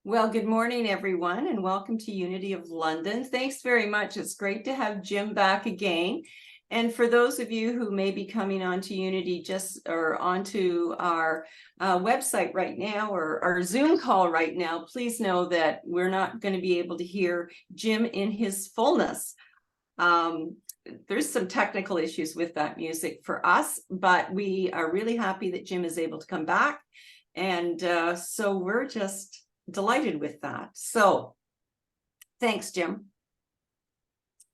Well, good morning, everyone, and welcome to Unity of London. Thanks very much. It's great to have Jim back again. And for those of you who may be coming onto Unity or onto our website right now or our Zoom call right now, please know that we're not going to be able to hear Jim in his fullness. There's some technical issues with that music for us, but we are really happy that Jim is able to come back. And so we're just delighted with that. So thanks, Jim.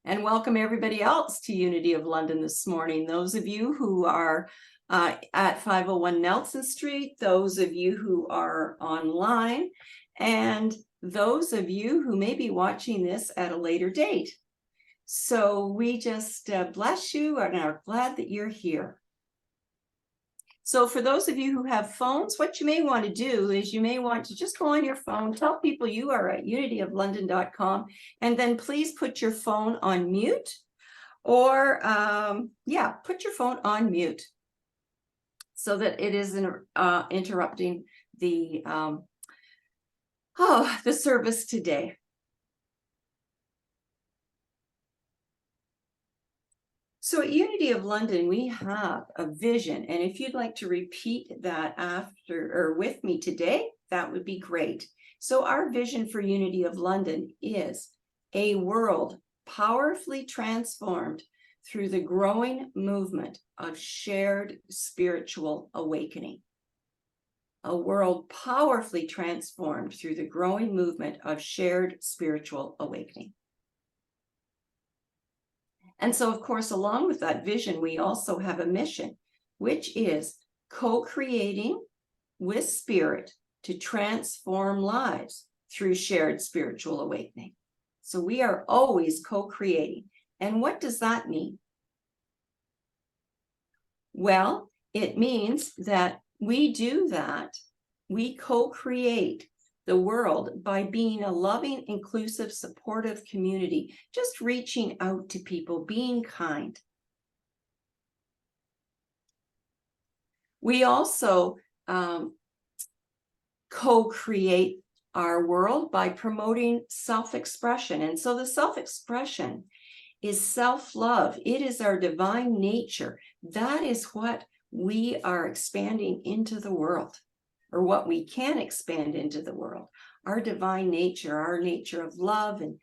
And welcome everybody else to Unity of London this morning. Those of you who are at 501 Nelson Street, those of you who are online, and those of you who may be watching this at a later date. So we just bless you and are glad that you're here. So for those of you who have phones, what you may want to do is you may want to just go on your phone, tell people you are at unityoflondon.com, and then please put your phone on mute or, put your phone on mute so that it isn't interrupting the service today. So at Unity of London, we have a vision, and if you'd like to repeat that after or with me today, that would be great. So our vision for Unity of London is a world powerfully transformed through the growing movement of shared spiritual awakening. A world powerfully transformed through the growing movement of shared spiritual awakening. And so, of course, along with that vision, we also have a mission, which is co-creating with spirit to transform lives through shared spiritual awakening. So we are always co-creating. And what does that mean? Well, it means that we do that. We co-create the world by being a loving, inclusive, supportive community, just reaching out to people, being kind. We also co-create our world by promoting self-expression. And so the self-expression is self-love. It is our divine nature. That is what we are expanding into the world, or what we can expand into the world, our divine nature, our nature of love and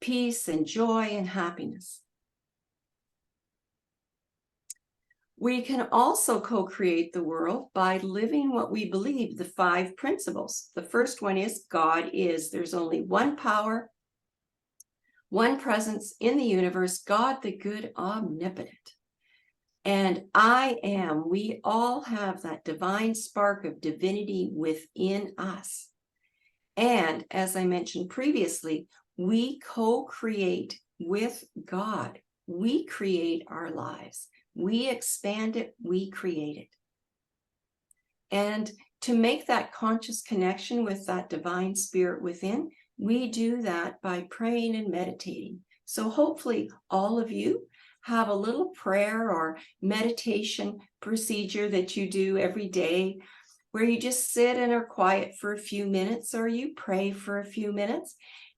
peace and joy and happiness. We can also co-create the world by living what we believe, the 5 principles. The first one is God is. There's only one power, one presence in the universe, God the good omnipotent. And I am, we all have that divine spark of divinity within us. And as I mentioned previously, we co-create with God. We create our lives. We expand it, we create it. And to make that conscious connection with that divine spirit within, we do that by praying and meditating. So hopefully all of you have a little prayer or meditation procedure that you do every day where you just sit and are quiet for a few minutes, or you pray for a few minutes.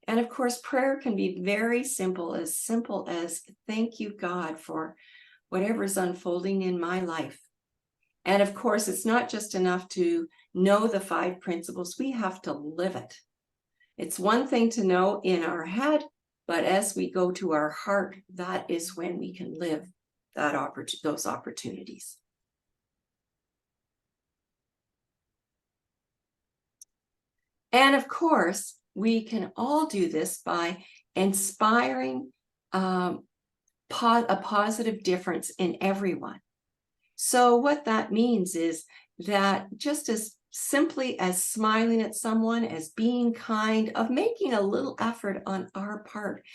And of course, prayer can be very simple as thank you, God, for whatever is unfolding in my life. And of course, it's not just enough to know the 5 principles, we have to live it. It's one thing to know in our head, but as we go to our heart, that is when we can live those opportunities. And of course, we can all do this by inspiring a positive difference in everyone. So what that means is that just as simply as smiling at someone, as being kind, of making a little effort on our part,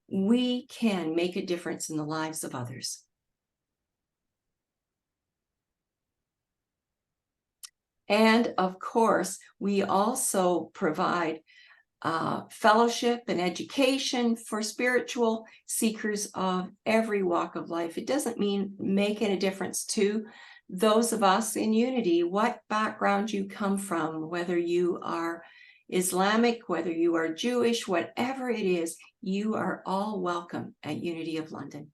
we can make a difference in the lives of others. And of course, we also provide fellowship and education for spiritual seekers of every walk of life. It doesn't mean making a difference to those of us in Unity, what background you come from, whether you are Islamic, whether you are Jewish, whatever it is, you are all welcome at Unity of London.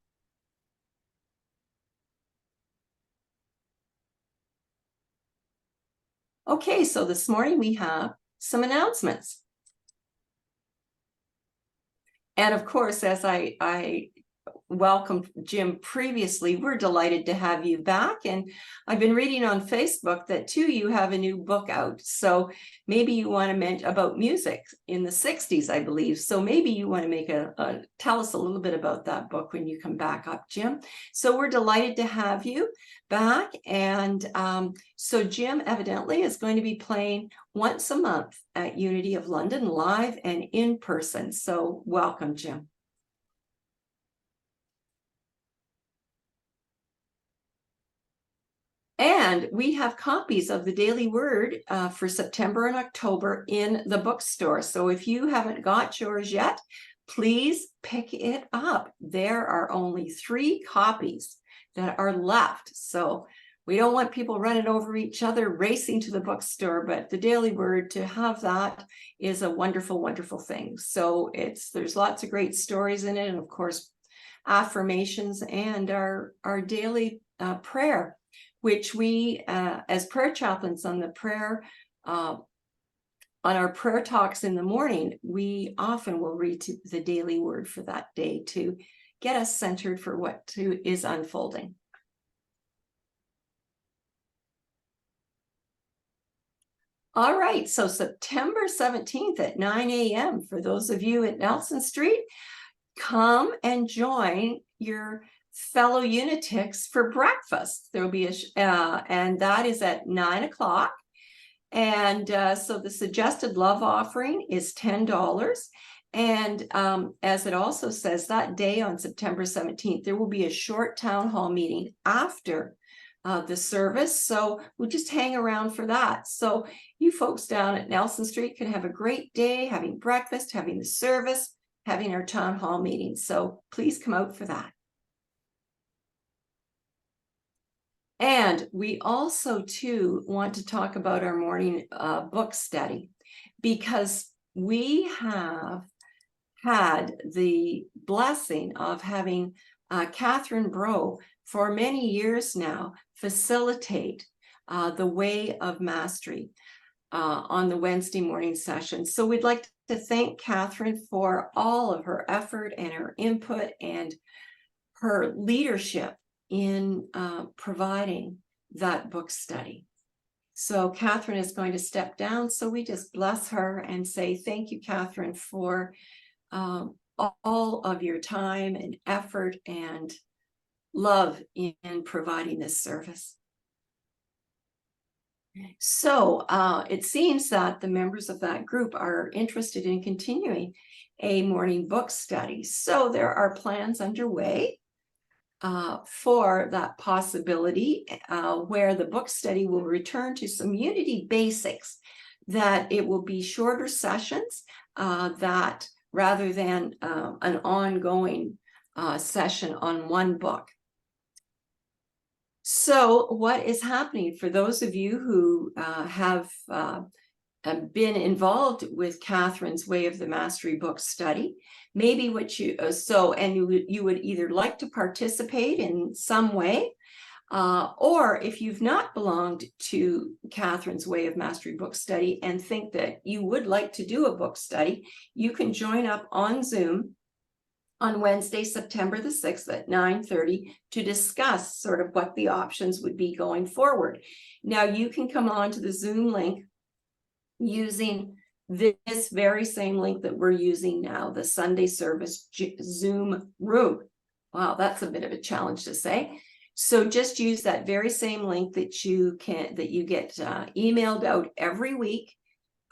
Okay, so this morning we have some announcements. And of course, as I welcomed Jim previously, we're delighted to have you back. And I've been reading on Facebook that too, you have a new book out. So maybe you want to mention about music in the 60s, I believe. So maybe you want to make tell us a little bit about that book when you come back up, Jim. So we're delighted to have you back. And so Jim evidently is going to be playing once a month at Unity of London, live and in person. So welcome, Jim. And we have copies of the Daily Word for September and October in the bookstore. So if you haven't got yours yet, please pick it up. There are only 3 copies that are left. So we don't want people running over each other, racing to the bookstore, but the Daily Word, to have that is a wonderful, wonderful thing. So there's lots of great stories in it. And of course, affirmations and our daily prayer, which we, as prayer chaplains on the prayer, on our prayer talks in the morning, we often will read the Daily Word for that day to get us centered for what is unfolding. All right, so September 17th at 9 a.m. for those of you at Nelson Street, come and join your fellow Unitics for breakfast. There will be and that is at 9 o'clock. And so the suggested love offering is $10. And as it also says, that day on September 17th, there will be a short town hall meeting after the service. So we'll just hang around for that. So you folks down at Nelson Street can have a great day, having breakfast, having the service, having our town hall meeting. So please come out for that. And we also, too, want to talk about our morning book study, because we have had the blessing of having Catherine Bro for many years now facilitate the Way of Mastery on the Wednesday morning session. So we'd like to thank Catherine for all of her effort and her input and her leadership in providing that book study. So Catherine is going to step down. So we just bless her and say, thank you, Catherine, for all of your time and effort and love in providing this service. So it seems that the members of that group are interested in continuing a morning book study. So there are plans underway for that possibility, where the book study will return to some Unity basics, that it will be shorter sessions, that rather than an ongoing session on one book. So what is happening for those of you who have been involved with Catherine's Way of the Mastery book study, maybe what you you would either like to participate in some way, or if you've not belonged to Catherine's Way of Mastery book study and think that you would like to do a book study, you can join up on Zoom on Wednesday, September the 6th at 9:30 to discuss sort of what the options would be going forward. Now you can come on to the Zoom link using this very same link that we're using now, the Sunday service Zoom room. Wow, that's a bit of a challenge to say. So just use that very same link that you get emailed out every week,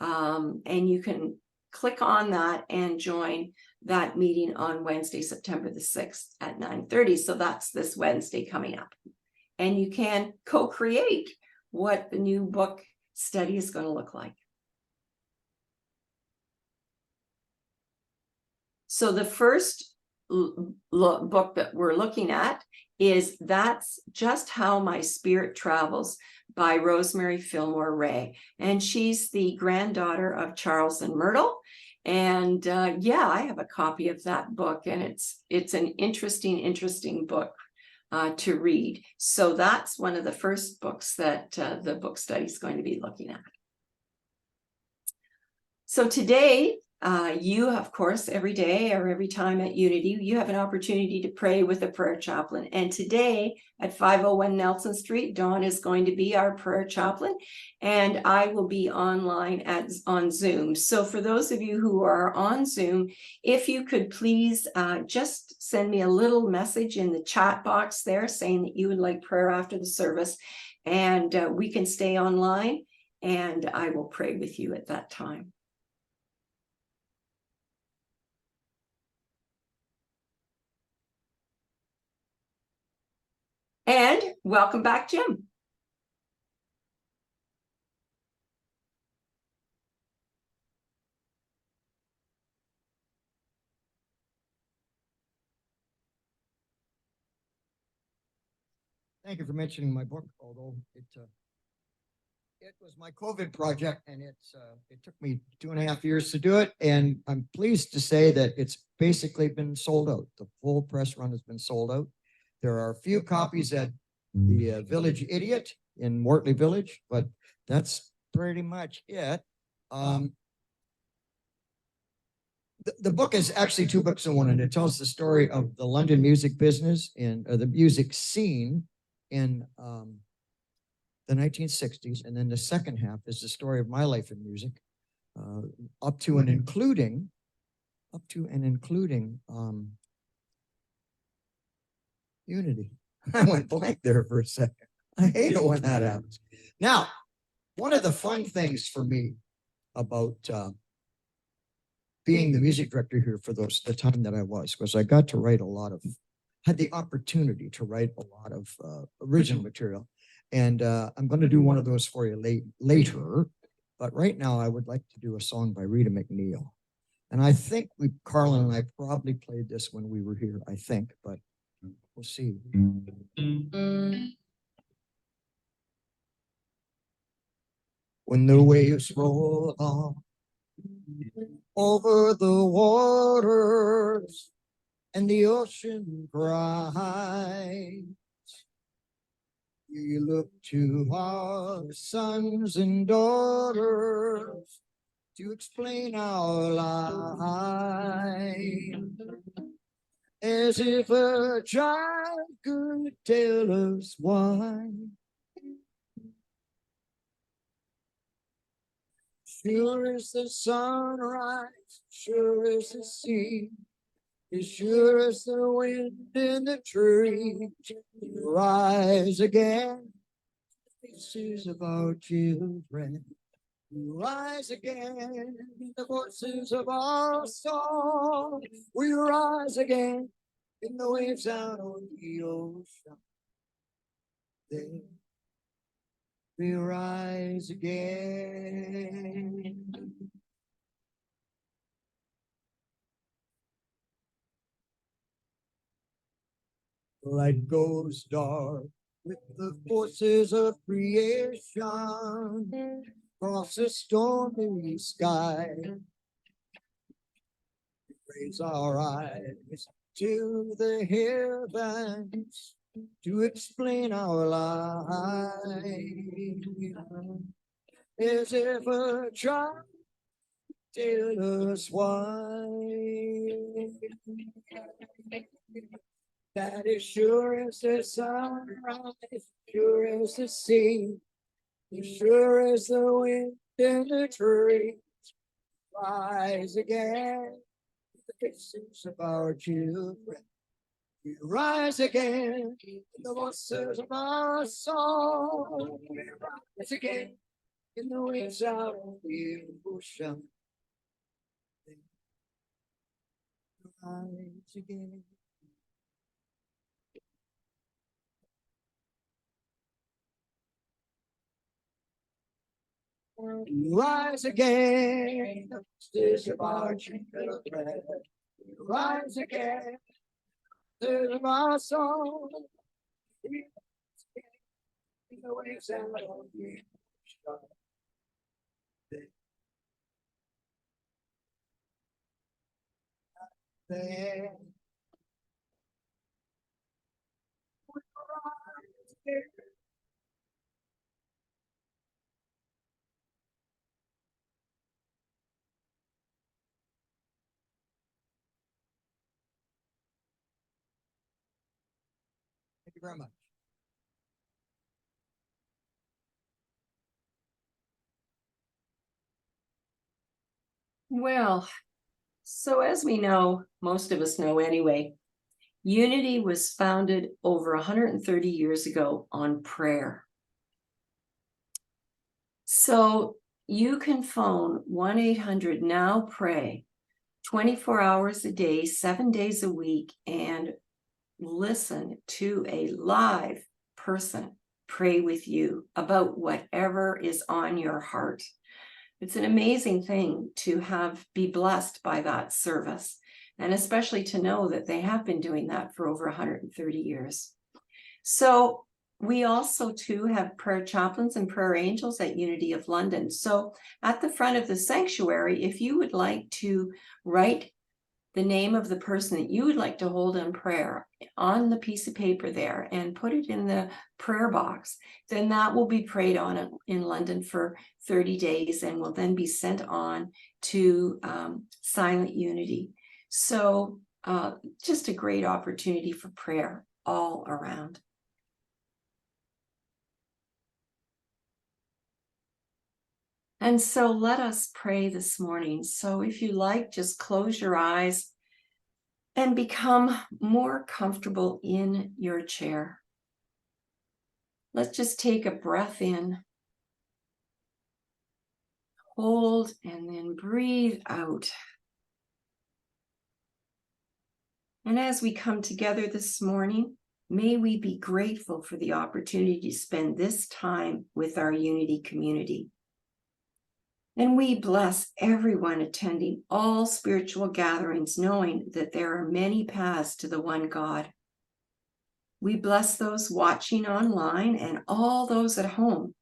and you can click on that and join that meeting on Wednesday, September the 6th at 9:30. So that's this Wednesday coming up. And you can co-create what the new book study is going to look like. So the first book that we're looking at is That's Just How My Spirit Travels by Rosemary Fillmore Ray. And she's the granddaughter of Charles and Myrtle. And yeah, I have a copy of that book, and it's an interesting book to read. So that's one of the first books that the book study is going to be looking at. So today, you, of course, every day or every time at Unity, you have an opportunity to pray with a prayer chaplain. And today at 501 Nelson Street, Dawn is going to be our prayer chaplain, and I will be online on Zoom. So for those of you who are on Zoom, if you could please just send me a little message in the chat box there saying that you would like prayer after the service, and we can stay online, and I will pray with you at that time. And welcome back, Jim. Thank you for mentioning my book, although it was my COVID project, and it took me 2.5 years to do it. And I'm pleased to say that it's basically been sold out. The full press run has been sold out. There are a few copies at the Village Idiot in Wortley Village, but that's pretty much it. The book is actually 2 books in one, and it tells the story of the London music business and the music scene in the 1960s, and then the second half is the story of my life in music, up to and including Unity. I went blank there for a second. I hate it when that happens. Now, one of the fun things for me about being the music director here for the time that I was I got to write had the opportunity to write a lot of original material. And I'm going to do one of those for you later. But right now, I would like to do a song by Rita McNeil. And I think Carlin and I probably played this when we were here, I think, but we'll see. When the waves roll on over the waters and the ocean cries, we look to our sons and daughters to explain our life, as if a child could tell us why. Sure as the sunrise, sure as the sea, as sure as the wind in the tree, rise again. This is of our children. We rise again, the voices of our song. We rise again in the waves out on the ocean. Then we rise again. Light goes dark with the forces of creation across a stormy sky. We raise our eyes to the heavens to explain our life, as if a child tell us why. That is sure as the sunrise, sure as the sea, as sure as the wind in the trees, rise again, the faces of our children. We rise again, the voices of our song. We rise again, in the waves out of the ocean. We rise again. Rise again, the voices of our children. Rise again, the of our song. Thank you very much. Well, so as we know, most of us know anyway, Unity was founded over 130 years ago on prayer. So you can phone 1-800-NOW-PRAY 24 hours a day, 7 days a week, and listen to a live person pray with you about whatever is on your heart. It's an amazing thing to be blessed by that service, and especially to know that they have been doing that for over 130 years. So we also too have prayer chaplains and prayer angels at Unity of London. So at the front of the sanctuary, if you would like to write the name of the person that you would like to hold in prayer on the piece of paper there and put it in the prayer box, then that will be prayed on in London for 30 days and will then be sent on to Silent Unity. So just a great opportunity for prayer all around. And so let us pray this morning. So if you like, just close your eyes and become more comfortable in your chair. Let's just take a breath in, hold, and then breathe out. And as we come together this morning, may we be grateful for the opportunity to spend this time with our Unity community. And we bless everyone attending all spiritual gatherings, knowing that there are many paths to the one God. We bless those watching online and all those at home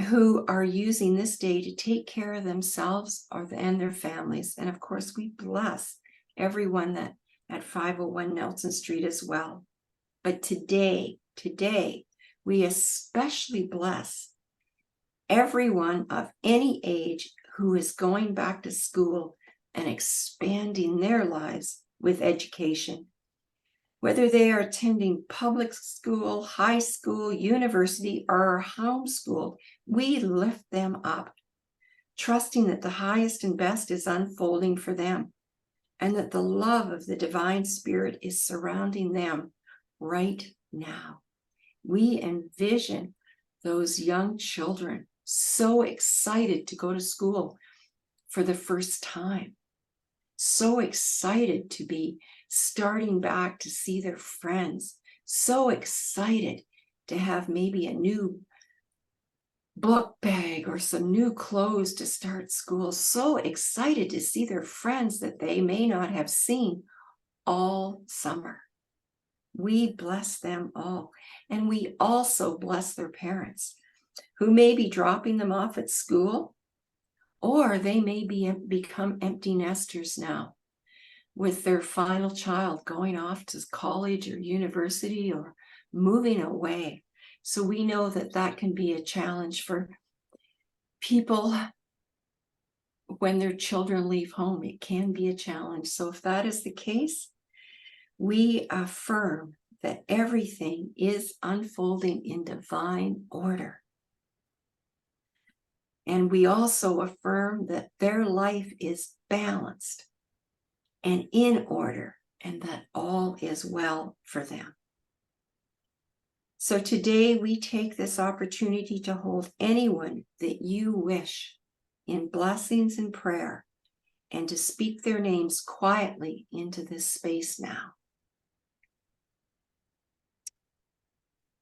who are using this day to take care of themselves and their families. And of course, we bless everyone that at 501 Nelson Street as well. But today, we especially bless everyone of any age who is going back to school and expanding their lives with education. Whether they are attending public school, high school, university, or homeschool, we lift them up, trusting that the highest and best is unfolding for them, and that the love of the divine spirit is surrounding them right now. We envision those young children so excited to go to school for the first time, so excited to be starting back to see their friends, so excited to have maybe a new book bag or some new clothes to start school, so excited to see their friends that they may not have seen all summer. We bless them all, and we also bless their parents who may be dropping them off at school, or they may become empty nesters now with their final child going off to college or university or moving away. So we know that that can be a challenge for people when their children leave home. It can be a challenge. So if that is the case, we affirm that everything is unfolding in divine order. And we also affirm that their life is balanced and in order, and that all is well for them. So today we take this opportunity to hold anyone that you wish in blessings and prayer, and to speak their names quietly into this space now.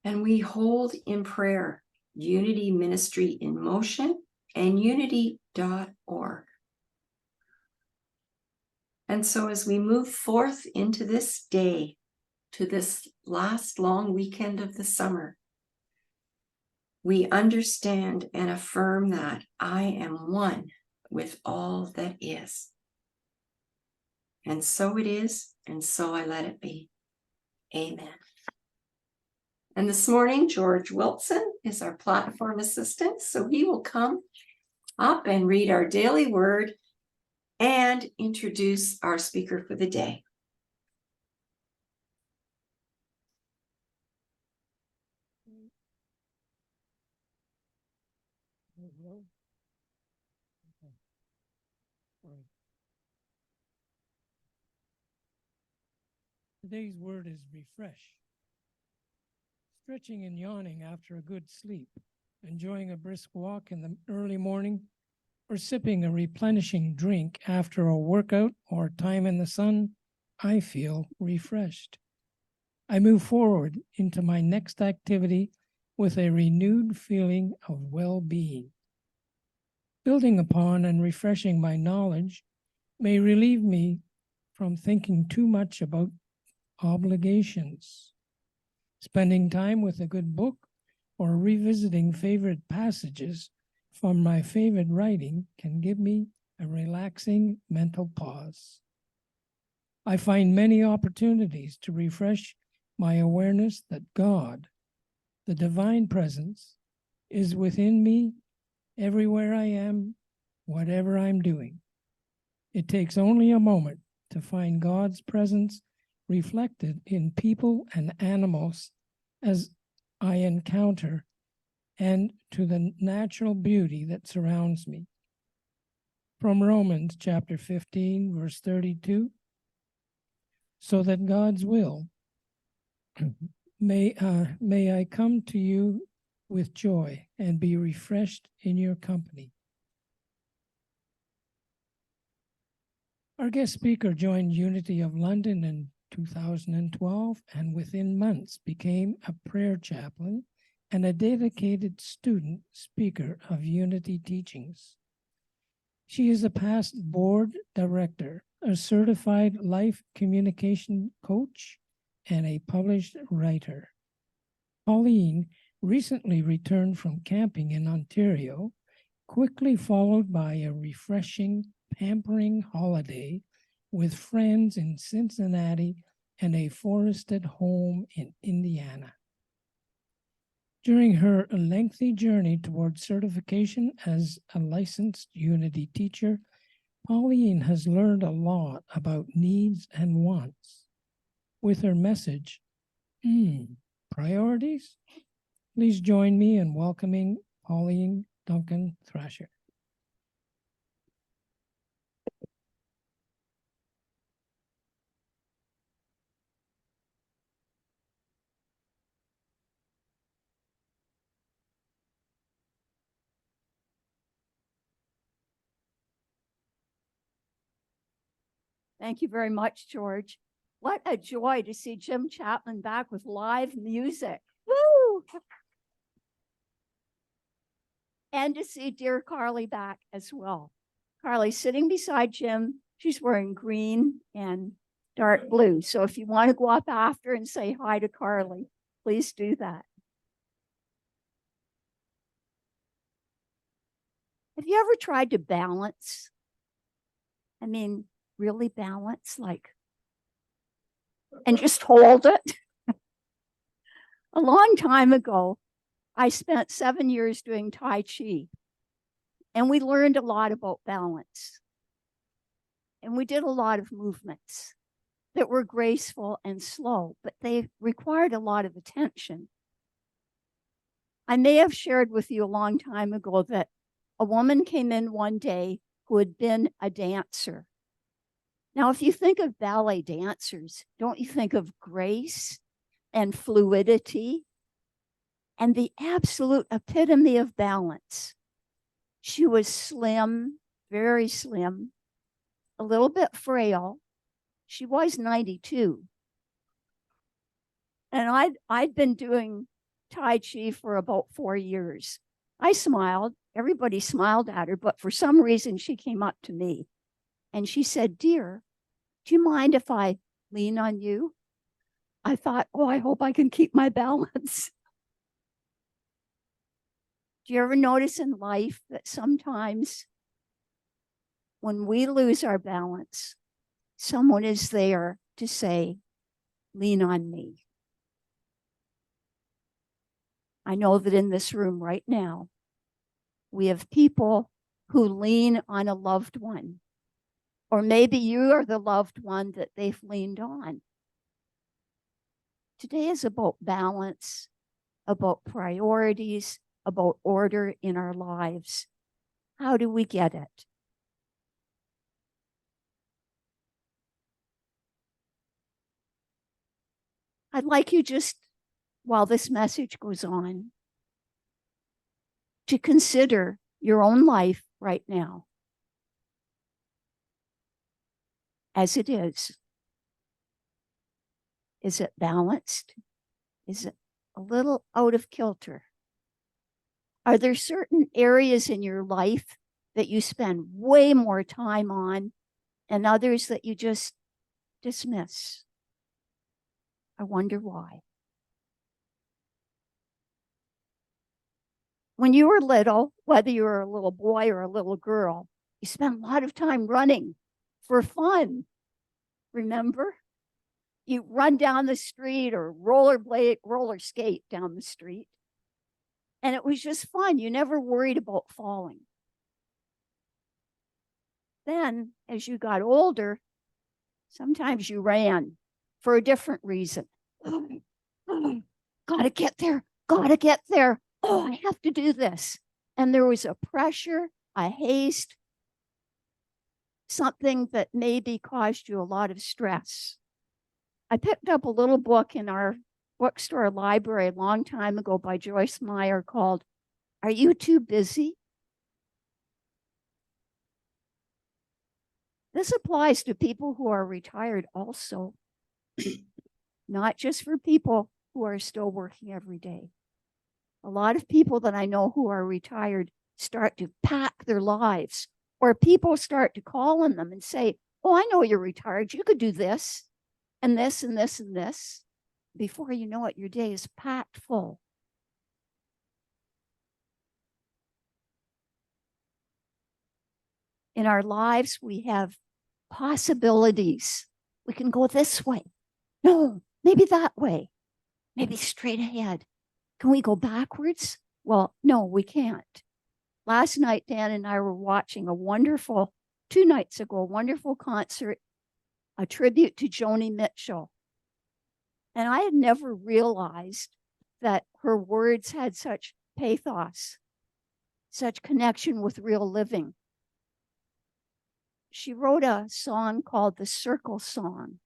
And we hold in prayer Unity Ministry in Motion and unity.org. And so as we move forth into this day, to this last long weekend of the summer, we understand and affirm that I am one with all that is. And so it is, and so I let it be. Amen. And this morning, George Wilson is our platform assistant, so he will come up and read our daily word and introduce our speaker for the day. Hello? Okay. All right. Today's word is refresh. Stretching and yawning after a good sleep, enjoying a brisk walk in the early morning, or sipping a replenishing drink after a workout or time in the sun, I feel refreshed. I move forward into my next activity with a renewed feeling of well-being. Building upon and refreshing my knowledge may relieve me from thinking too much about obligations. Spending time with a good book or revisiting favorite passages from my favorite writing can give me a relaxing mental pause. I find many opportunities to refresh my awareness that God, the divine presence, is within me everywhere I am, whatever I'm doing. It takes only a moment to find God's presence reflected in people and animals as I encounter, and to the natural beauty that surrounds me. From Romans chapter 15, verse 32, so that God's will may I come to you with joy and be refreshed in your company. Our guest speaker joined Unity of London in 2012 and within months became a prayer chaplain and a dedicated student speaker of Unity teachings. She is a past board director, a certified life communication coach, and a published writer. Pauline recently returned from camping in Ontario, quickly followed by a refreshing, pampering holiday with friends in Cincinnati and a forested home in Indiana. During her lengthy journey towards certification as a licensed Unity teacher, Pauline has learned a lot about needs and wants. With her message, Priorities? Please join me in welcoming Pauline Duncan-Thrasher. Thank you very much, George. What a joy to see Jim Chapman back with live music. Woo! And to see dear Carly back as well. Carly's sitting beside Jim. She's wearing green and dark blue. So if you want to go up after and say hi to Carly, please do that. Have you ever tried to balance? I mean, really balance, like, and just hold it? A long time ago, I spent 7 years doing Tai Chi, and we learned a lot about balance. And we did a lot of movements that were graceful and slow, but they required a lot of attention. I may have shared with you a long time ago that a woman came in one day who had been a dancer. Now, if you think of ballet dancers, don't you think of grace and fluidity and the absolute epitome of balance? She was slim, very slim, a little bit frail. She was 92. And I'd been doing Tai Chi for about 4 years. I smiled. Everybody smiled at her, but for some reason she came up to me and she said, "Dear, do you mind if I lean on you?" I thought, oh, I hope I can keep my balance. Do you ever notice in life that sometimes when we lose our balance, someone is there to say, lean on me? I know that in this room right now, we have people who lean on a loved one, or maybe you are the loved one that they've leaned on. Today is about balance, about priorities, about order in our lives. How do we get it? I'd like you just, while this message goes on, to consider your own life right now as it is. Is it balanced? Is it a little out of kilter? Are there certain areas in your life that you spend way more time on and others that you just dismiss? I wonder why. When you were little, whether you were a little boy or a little girl, you spent a lot of time running for fun. Remember? You run down the street or roller skate down the street. And it was just fun. You never worried about falling. Then, as you got older, sometimes you ran for a different reason. Gotta get there. Gotta get there. Oh, I have to do this. And there was a pressure, a haste, something that maybe caused you a lot of stress. I picked up a little book in our bookstore library a long time ago by Joyce Meyer called, Are You Too Busy? This applies to people who are retired also, not just for people who are still working every day. A lot of people that I know who are retired start to pack their lives, or people start to call on them and say, oh, I know you're retired. You could do this and this and this and this. Before you know it, your day is packed full. In our lives, we have possibilities. We can go this way. No, maybe that way. Maybe straight ahead. Can we go backwards? Well, no, we can't. Last night, Dan and I were watching 2 nights ago, a wonderful concert, a tribute to Joni Mitchell. And I had never realized that her words had such pathos, such connection with real living. She wrote a song called the Circle Song.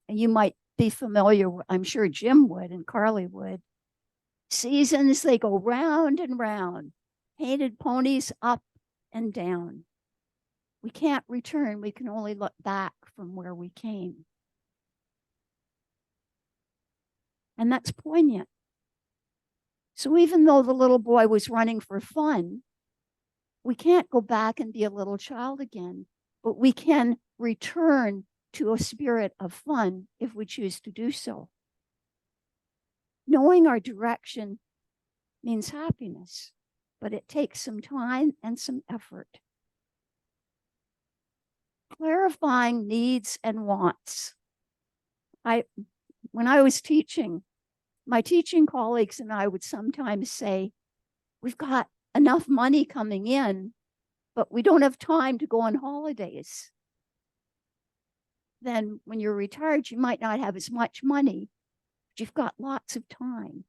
And you might be familiar, I'm sure Jim would and Carly would. Seasons, they go round and round, painted ponies up and down. We can't return, we can only look back from where we came. And that's poignant. So even though the little boy was running for fun, we can't go back and be a little child again, but we can return to a spirit of fun if we choose to do so. Knowing our direction means happiness, but it takes some time and some effort. Clarifying needs and wants. When I was teaching, my teaching colleagues and I would sometimes say, we've got enough money coming in, but we don't have time to go on holidays. Then when you're retired, you might not have as much money, but you've got lots of time.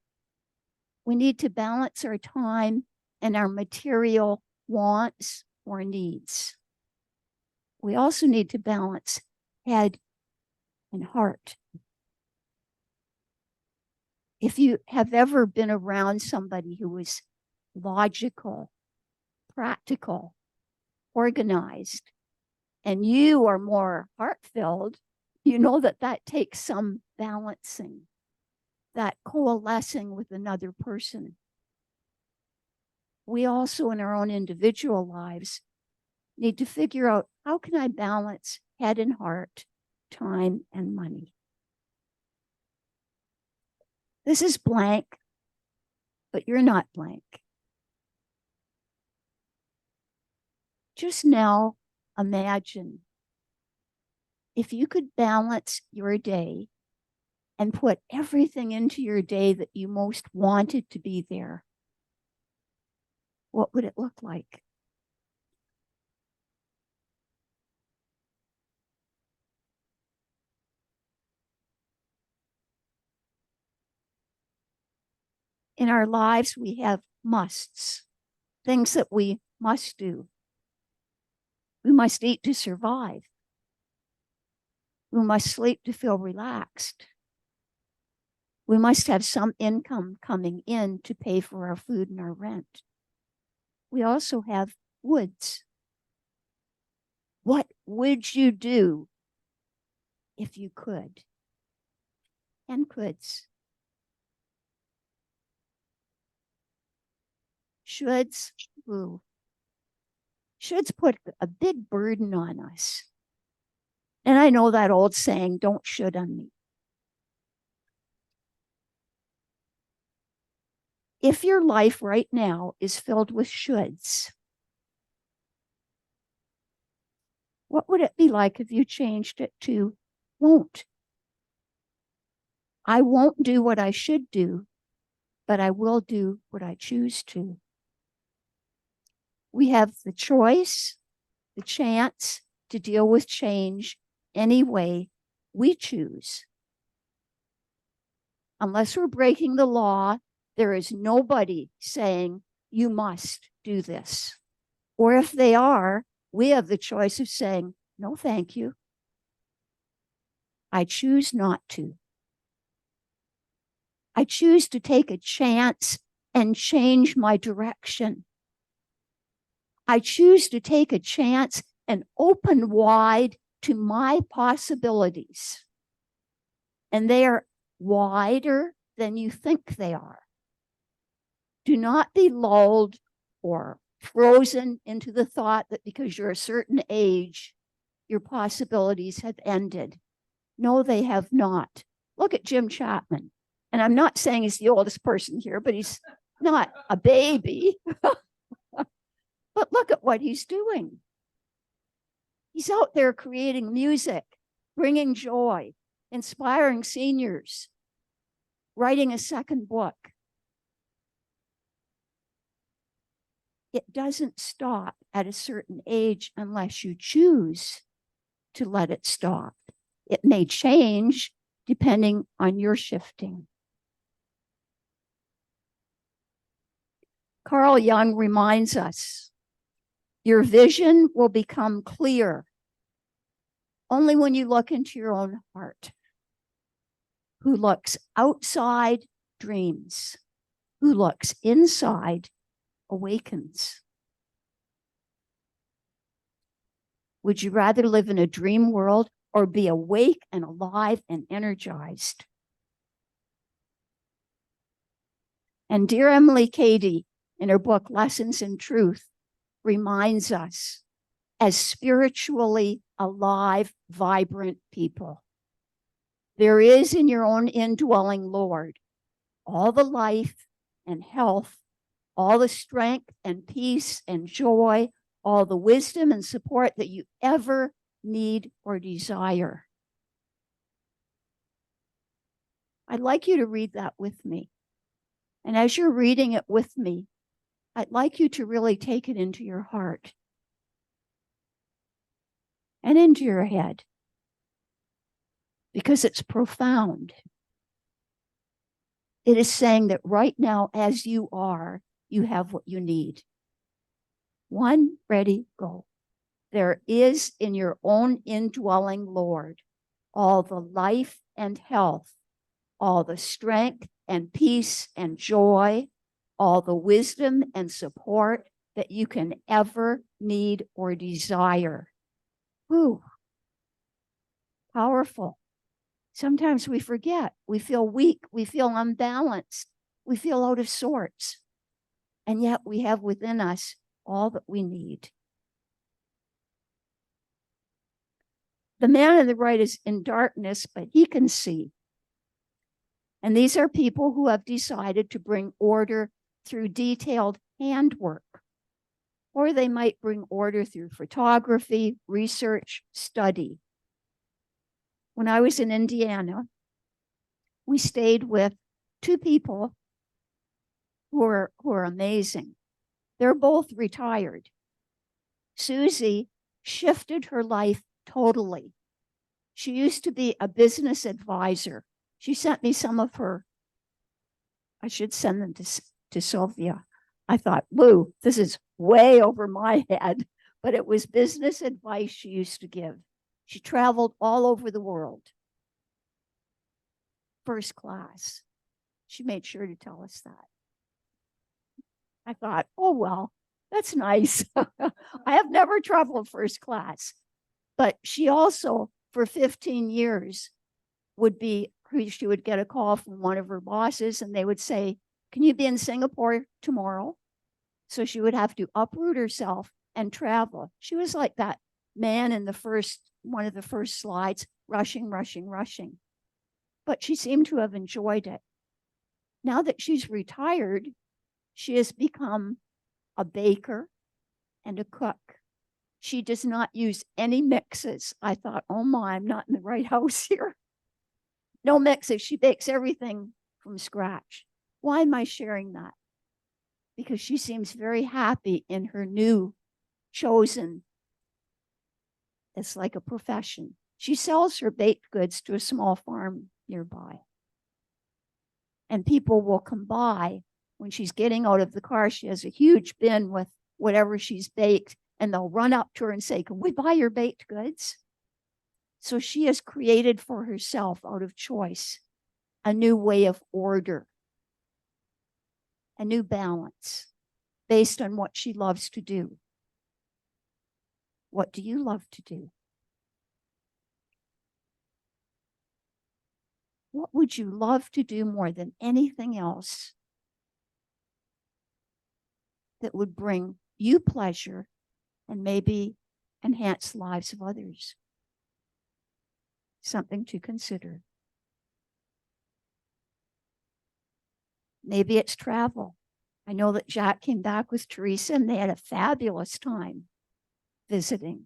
We need to balance our time and our material wants or needs. We also need to balance head and heart. If you have ever been around somebody who is logical, practical, organized, and you are more heart-filled, you know that that takes some balancing, that coalescing with another person. We also, in our own individual lives, need to figure out, how can I balance head and heart, time and money? This is blank, but you're not blank. Just now, imagine if you could balance your day and put everything into your day that you most wanted to be there. What would it look like? In our lives, we have musts, things that we must do. We must eat to survive. We must sleep to feel relaxed. We must have some income coming in to pay for our food and our rent. We also have woods. What would you do if you could? And coulds. Shoulds, ooh. Shoulds put a big burden on us. And I know that old saying, don't should on me. If your life right now is filled with shoulds, what would it be like if you changed it to won't? I won't do what I should do, but I will do what I choose to. We have the choice, the chance to deal with change any way we choose. Unless we're breaking the law, there is nobody saying you must do this. Or if they are, we have the choice of saying, no, thank you. I choose not to. I choose to take a chance and change my direction. I choose to take a chance and open wide to my possibilities. And they are wider than you think they are. Do not be lulled or frozen into the thought that because you're a certain age, your possibilities have ended. No, they have not. Look at Jim Chapman. And I'm not saying he's the oldest person here, but he's not a baby. But look at what he's doing. He's out there creating music, bringing joy, inspiring seniors, writing a second book. It doesn't stop at a certain age unless you choose to let it stop. It may change depending on your shifting. Carl Jung reminds us, your vision will become clear only when you look into your own heart. Who looks outside dreams. Who looks inside awakens. Would you rather live in a dream world or be awake and alive and energized? And dear Emily Cady, in her book, Lessons in Truth, reminds us, as spiritually alive, vibrant people, there is in your own indwelling Lord all the life and health, all the strength and peace and joy, all the wisdom and support that you ever need or desire. I'd like you to read that with me. And as you're reading it with me, I'd like you to really take it into your heart and into your head, because it's profound. It is saying that right now, as you are, you have what you need. One, ready, go. There is in your own indwelling Lord all the life and health, all the strength and peace and joy, all the wisdom and support that you can ever need or desire. Ooh, powerful. Sometimes we forget. We feel weak. We feel unbalanced. We feel out of sorts. And yet we have within us all that we need. The man on the right is in darkness, but he can see. And these are people who have decided to bring order through detailed handwork. Or they might bring order through photography, research, study. When I was in Indiana, we stayed with two people who are amazing. They're both retired. Susie shifted her life totally. She used to be a business advisor. She sent me some of her. I should send them to Sylvia. I thought, Lou, this is way over my head, but it was business advice she used to give. She traveled all over the world. First class. She made sure to tell us that. I thought, oh, well, that's nice. I have never traveled first class, but she also, for 15 years, she would get a call from one of her bosses and they would say, can you be in Singapore tomorrow? So she would have to uproot herself and travel. She was like that man in one of the first slides, rushing. But she seemed to have enjoyed it. Now that she's retired, she has become a baker and a cook. She does not use any mixes. I thought, oh my, I'm not in the right house here. No mixes. She bakes everything from scratch. Why am I sharing that? Because she seems very happy in her new chosen. It's like a profession. She sells her baked goods to a small farm nearby. And people will come by when she's getting out of the car. She has a huge bin with whatever she's baked, and they'll run up to her and say, can we buy your baked goods? So she has created for herself, out of choice, a new way of order, a new balance based on what she loves to do. What do you love to do? What would you love to do more than anything else that would bring you pleasure and maybe enhance the lives of others? Something to consider. Maybe it's travel. I know that Jack came back with Teresa and they had a fabulous time visiting.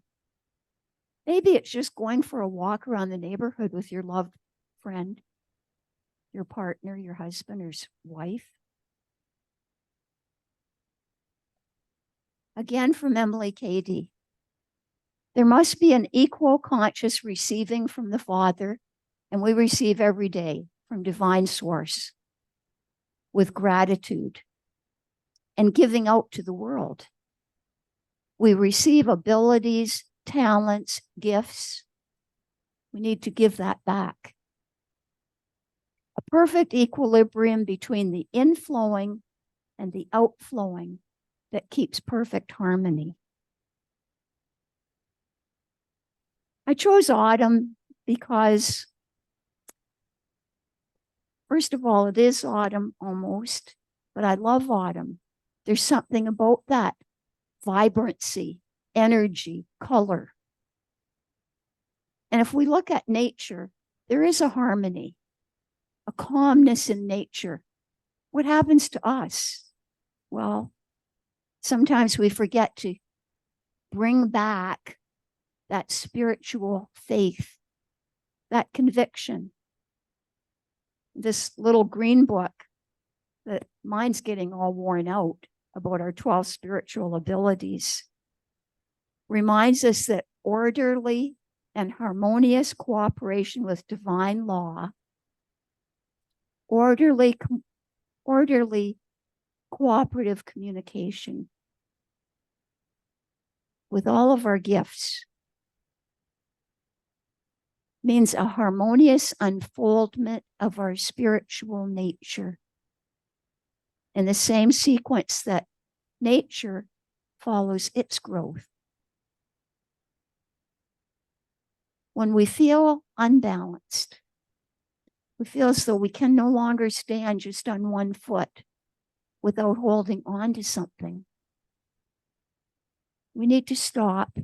Maybe it's just going for a walk around the neighborhood with your loved friend, your partner, your husband, or wife. Again, from Emily Cady. There must be an equal conscious receiving from the Father, and we receive every day from divine source with gratitude and giving out to the world. We receive abilities, talents, gifts. We need to give that back. A perfect equilibrium between the inflowing and the outflowing that keeps perfect harmony. I chose autumn because, first of all, it is autumn almost, but I love autumn. There's something about that vibrancy, energy, color. And if we look at nature, there is a harmony, a calmness in nature. What happens to us? Well, sometimes we forget to bring back that spiritual faith, that conviction. This little green book that mine's getting all worn out about our 12 spiritual abilities reminds us that orderly and harmonious cooperation with divine law, orderly cooperative communication with all of our gifts means a harmonious unfoldment of our spiritual nature in the same sequence that nature follows its growth. When we feel unbalanced, we feel as though we can no longer stand just on one foot without holding on to something. We need to stop,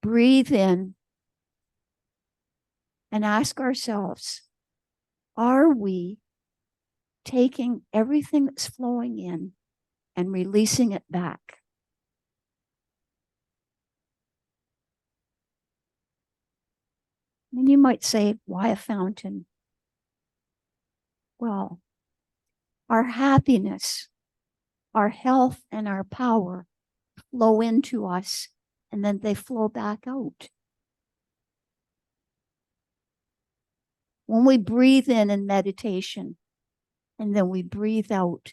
breathe in, and ask ourselves, are we taking everything that's flowing in and releasing it back? And you might say, why a fountain? Well, our happiness, our health, and our power flow into us, and then they flow back out. When we breathe in meditation, and then we breathe out,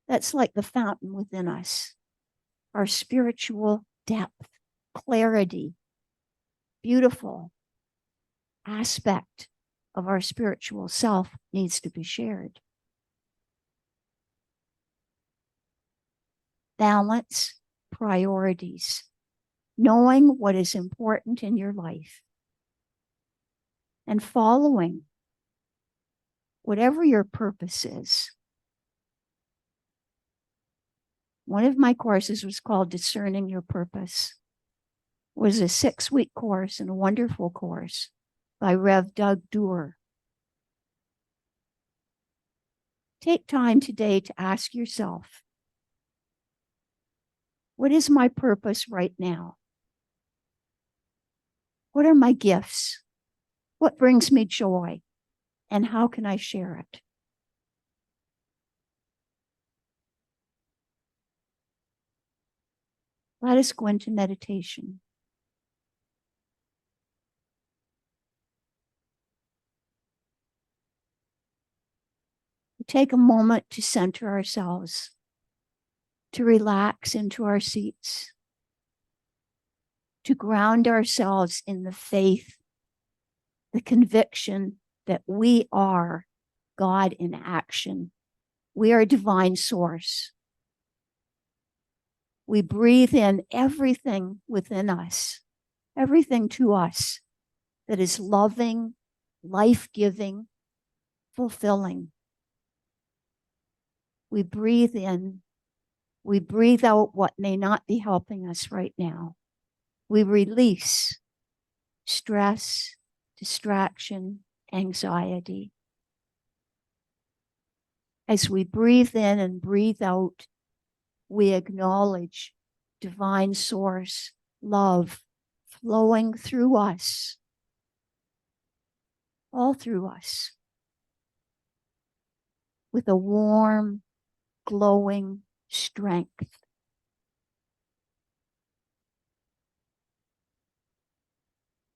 that's like the fountain within us. Our spiritual depth, clarity, beautiful aspect of our spiritual self needs to be shared. Balance, priorities, knowing what is important in your life, and following whatever your purpose is. One of my courses was called Discerning Your Purpose. It was a 6-week course and a wonderful course by Rev. Doug Doer. Take time today to ask yourself, what is my purpose right now? What are my gifts? What brings me joy? And how can I share it? Let us go into meditation. We take a moment to center ourselves, to relax into our seats, to ground ourselves in the faith, the conviction that we are God in action. We are a divine source. We breathe in everything within us, everything to us that is loving, life-giving, fulfilling. We breathe in, we breathe out what may not be helping us right now. We release stress, distraction, anxiety. As we breathe in and breathe out, we acknowledge divine source, love flowing through us, all through us, with a warm, glowing strength.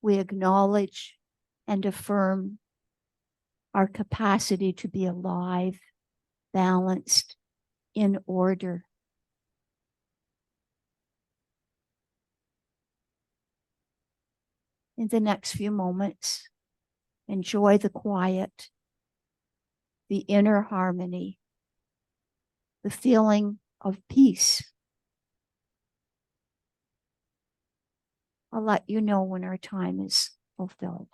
We acknowledge and affirm our capacity to be alive, balanced, in order. In the next few moments, enjoy the quiet, the inner harmony, the feeling of peace. I'll let you know when our time is fulfilled.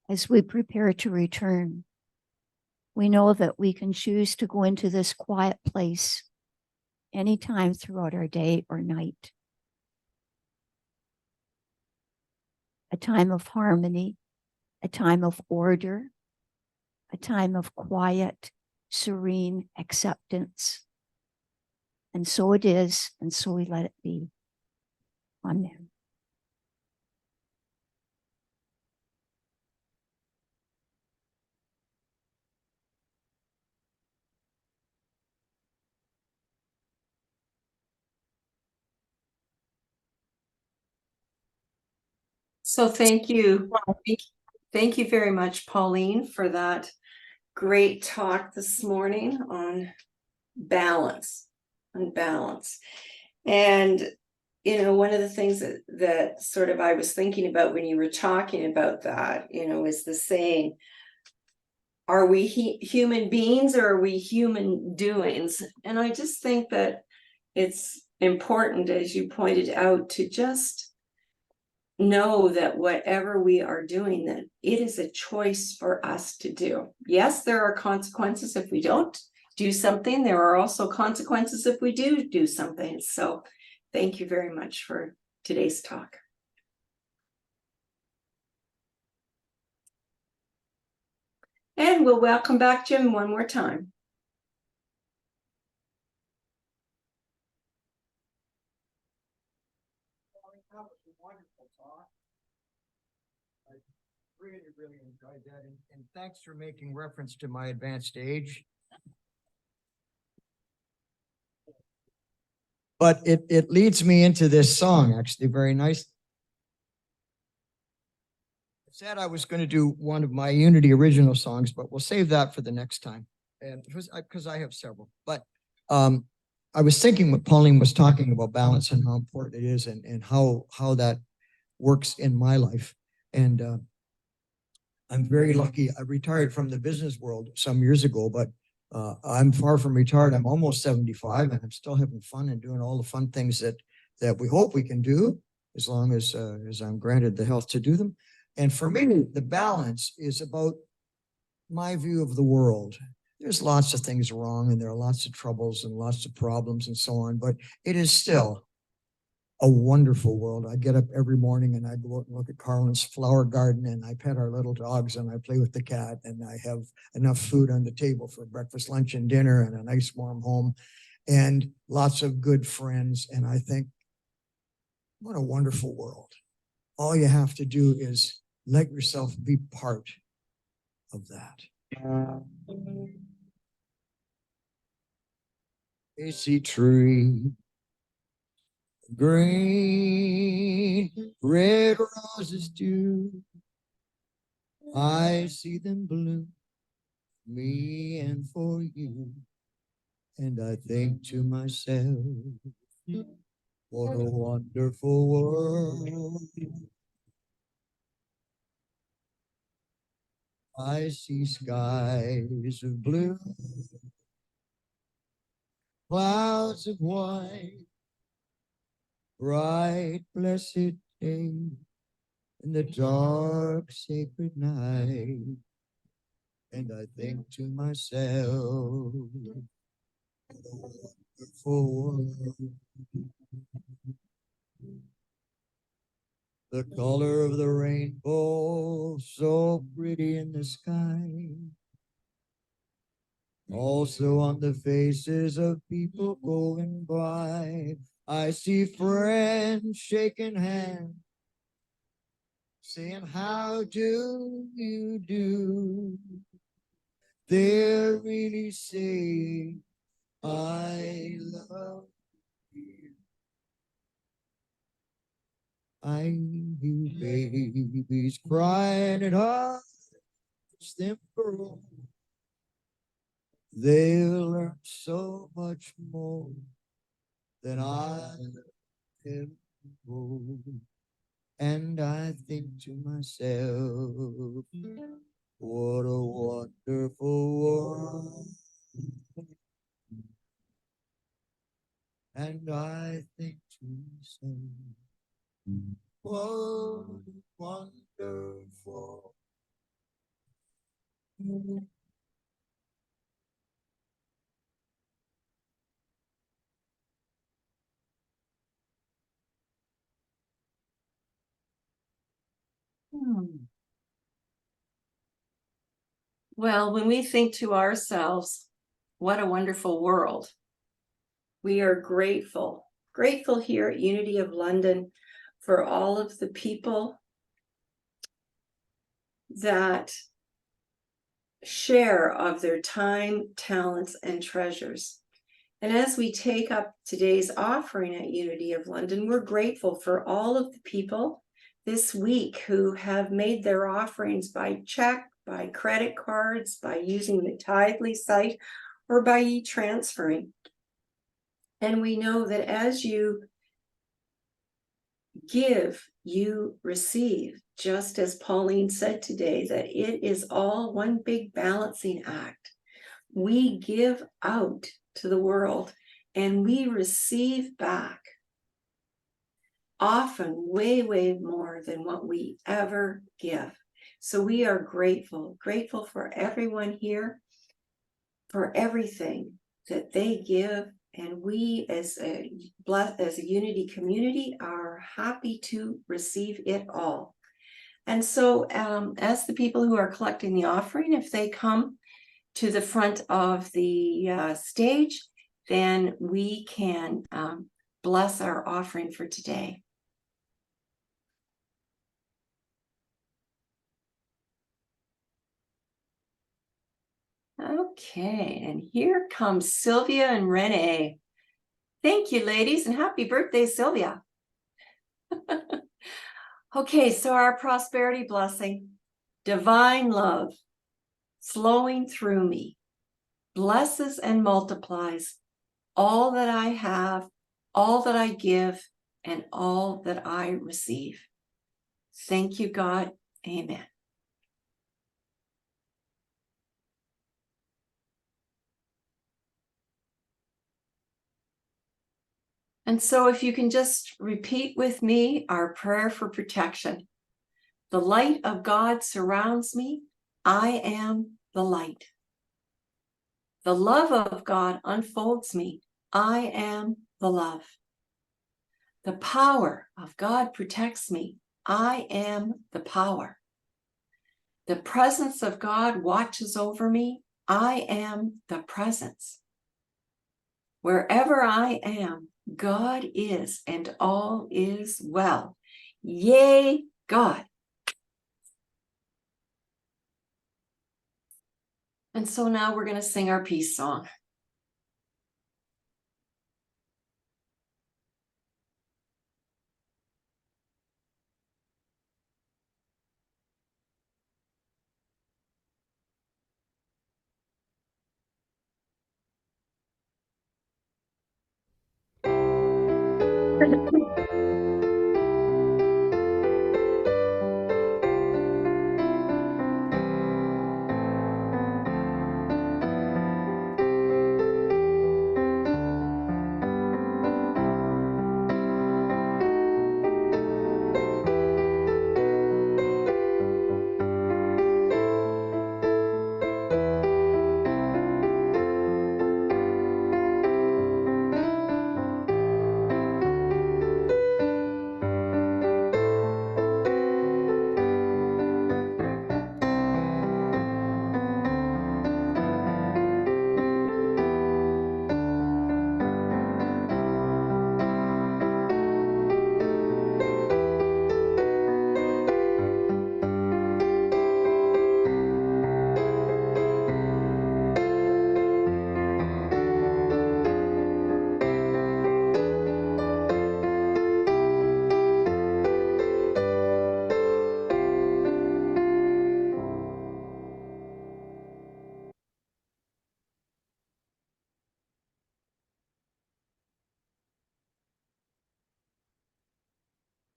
as we prepare to return. We know that we can choose to go into this quiet place anytime throughout our day or night. A time of harmony, a time of order, a time of quiet, serene acceptance. And so it is, and so we let it be. Amen. So thank you. Thank you very much, Pauline, for that great talk this morning on balance, And, one of the things that sort of I was thinking about when you were talking about that, is the saying, are we human beings or are we human doings? And I just think that it's important, as you pointed out, to just know that whatever we are doing, that it is a choice for us to do. Yes, there are consequences if we don't do something. There are also consequences if we do something. So thank you very much for today's talk. And we'll welcome back Jim one more time. That was a wonderful talk. I really enjoyed that. And thanks for making reference to my advanced age. But it leads me into this song, actually, very nice. I said I was going to do one of my Unity original songs, but we'll save that for the next time. And because I have several. But I was thinking what Pauline was talking about balance and how important it is and how that works in my life. And I'm very lucky. I retired from the business world some years ago, but I'm far from retired. I'm almost 75 and I'm still having fun and doing all the fun things that we hope we can do as long as I'm granted the health to do them. And for me, the balance is about my view of the world. There's lots of things wrong and there are lots of troubles and lots of problems and so on, but it is still a wonderful world. I get up every morning and I go out and look at Carlin's flower garden and I pet our little dogs and I play with the cat and I have enough food on the table for breakfast, lunch, and dinner and a nice warm home and lots of good friends. And I think, what a wonderful world. All you have to do is let yourself be part of that. AC tree, green, red roses too. I see them bloom, me and for you. And I think to myself, what a wonderful world. I see skies of blue, clouds of white, bright, blessed day, in the dark, sacred night. And I think to myself, what a wonderful world. The color of the rainbow, so pretty in the sky. Also on the faces of people going by. I see friends shaking hands, saying, how do you do? They're really saying, I love you. I hear babies crying and I watch them grow. They'll learn so much more than I ever know. And I think to myself, what a wonderful world. And I think to myself, what a wonderful Well, when we think to ourselves, what a wonderful world, we are grateful here at Unity of London for all of the people that share of their time, talents, and treasures. And as we take up today's offering at Unity of London, we're grateful for all of the people this week who have made their offerings by check, by credit cards, by using the Tithely site, or by e-transferring. And we know that as you give, you receive, just as Pauline said today, that it is all one big balancing act. We give out to the world and we receive back, often way, way more than what we ever give. So we are grateful for everyone here, for everything that they give. And we as a Unity community are happy to receive it all. And so as the people who are collecting the offering, if they come to the front of the stage, then we can bless our offering for today. Okay, and here comes Sylvia and Renee. Thank you, ladies, and happy birthday, Sylvia. Okay, so our prosperity blessing, divine love flowing through me, blesses and multiplies all that I have, all that I give, and all that I receive. Thank you, God. Amen. And so if you can just repeat with me our prayer for protection. The light of God surrounds me. I am the light. The love of God unfolds me. I am the love. The power of God protects me. I am the power. The presence of God watches over me. I am the presence. Wherever I am, God is, and all is well. Yay, God. And so now we're going to sing our peace song.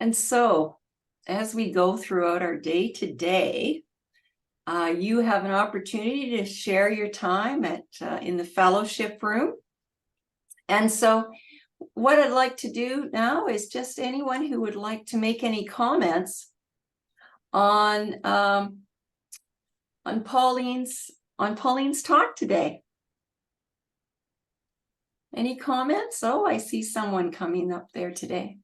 And so, as we go throughout our day today, you have an opportunity to share your time in the fellowship room. And so, what I'd like to do now is just anyone who would like to make any comments on on Pauline's talk today? Any comments? Oh, I see someone coming up there today.